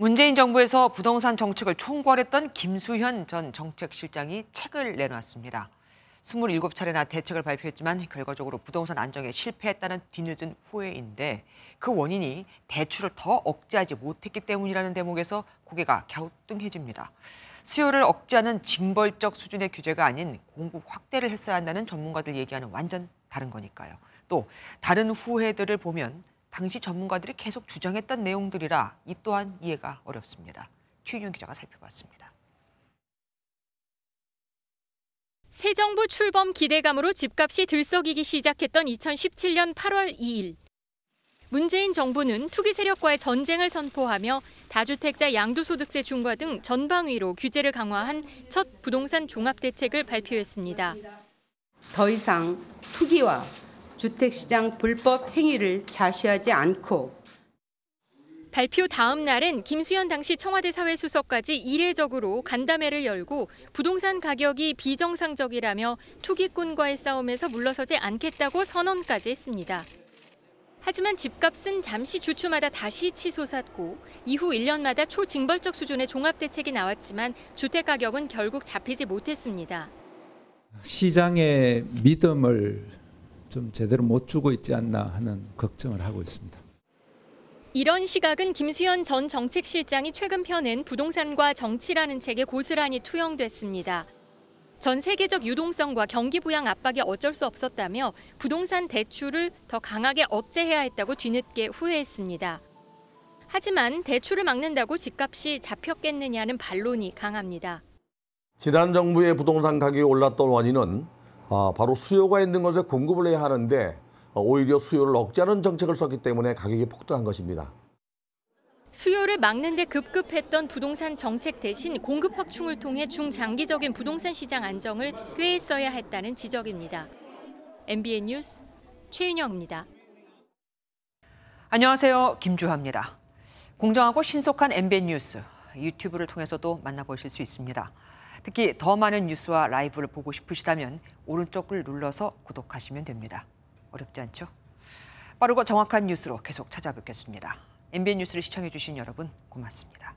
문재인 정부에서 부동산 정책을 총괄했던 김수현 전 정책실장이 책을 내놨습니다. 27차례나 대책을 발표했지만 결과적으로 부동산 안정에 실패했다는 뒤늦은 후회인데 그 원인이 대출을 더 억제하지 못했기 때문이라는 대목에서 고개가 갸우뚱해집니다. 수요를 억제하는 징벌적 수준의 규제가 아닌 공급 확대를 했어야 한다는 전문가들 얘기와는 완전 다른 거니까요. 또 다른 후회들을 보면 당시 전문가들이 계속 주장했던 내용들이라 이 또한 이해가 어렵습니다. 최윤영 기자가 살펴봤습니다. 새 정부 출범 기대감으로 집값이 들썩이기 시작했던 2017년 8월 2일. 문재인 정부는 투기 세력과의 전쟁을 선포하며 다주택자 양도소득세 중과 등 전방위로 규제를 강화한 첫 부동산 종합대책을 발표했습니다. 더 이상 투기와 주택시장 불법 행위를 자시하지 않고 발표 다음 날엔 김수현 당시 청와대 사회수석까지 이례적으로 간담회를 열고 부동산 가격이 비정상적이라며 투기꾼과의 싸움에서 물러서지 않겠다고 선언까지 했습니다. 하지만 집값은 잠시 주춤하다 다시 치솟았고 이후 1년마다 초징벌적 수준의 종합대책이 나왔지만 주택가격은 결국 잡히지 못했습니다. 시장의 믿음을 좀 제대로 못 주고 있지 않나 하는 걱정을 하고 있습니다. 이런 시각은 김수현 전 정책실장이 최근 펴낸 부동산과 정치라는 책에 고스란히 투영됐습니다. 전 세계적 유동성과 경기 부양 압박이 어쩔 수 없었다며 부동산 대출을 더 강하게 억제해야 했다고 뒤늦게 후회했습니다. 하지만 대출을 막는다고 집값이 잡혔겠느냐는 반론이 강합니다. 지난 정부의 부동산 가격이 올랐던 원인은 바로 수요가 있는 것에 공급을 해야 하는데 오히려 수요를 억제하는 정책을 썼기 때문에 가격이 폭등한 것입니다. 수요를 막는 데 급급했던 부동산 정책 대신 공급 확충을 통해 중장기적인 부동산 시장 안정을 꾀했어야 했다는 지적입니다. MBN 뉴스 최윤영입니다. 안녕하세요. 김주하입니다. 공정하고 신속한 MBN 뉴스, 유튜브를 통해서도 만나보실 수 있습니다. 특히 더 많은 뉴스와 라이브를 보고 싶으시다면 오른쪽을 눌러서 구독하시면 됩니다. 어렵지 않죠? 빠르고 정확한 뉴스로 계속 찾아뵙겠습니다. MBN 뉴스를 시청해주신 여러분 고맙습니다.